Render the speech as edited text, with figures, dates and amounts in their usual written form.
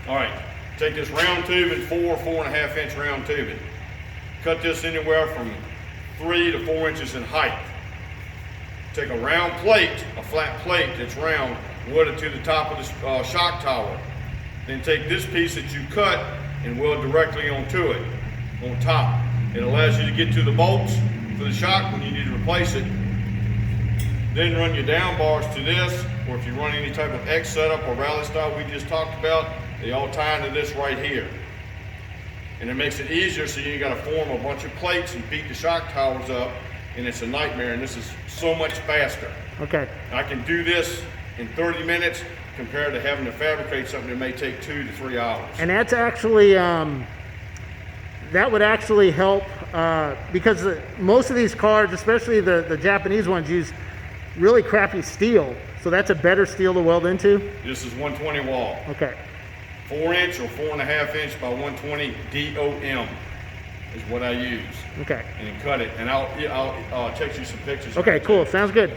All right, take this round tubing, 4.5 inch round tubing. Cut this anywhere from 3 to 4 inches in height. Take a round plate, a flat plate that's round, weld it to the top of the shock tower. Then take this piece that you cut and weld directly onto it, on top. It allows you to get to the bolts for the shock when you need to replace it. Then run your down bars to this, or if you run any type of X setup or rally style we just talked about, they all tie into this right here. And it makes it easier so you ain't got to form a bunch of plates and beat the shock towers up, and it's a nightmare, and this is so much faster. Okay. I can do this in 30 minutes compared to having to fabricate something that may take 2 to 3 hours. And that's actually, that would actually help because most of these cars, especially the Japanese ones, use really crappy steel. So that's a better steel to weld into? This is 120 wall. Okay. 4 inch or 4.5 inch by 120 DOM is what I use. Okay. And then cut it. And I'll text you some pictures. Okay, cool. Sounds good.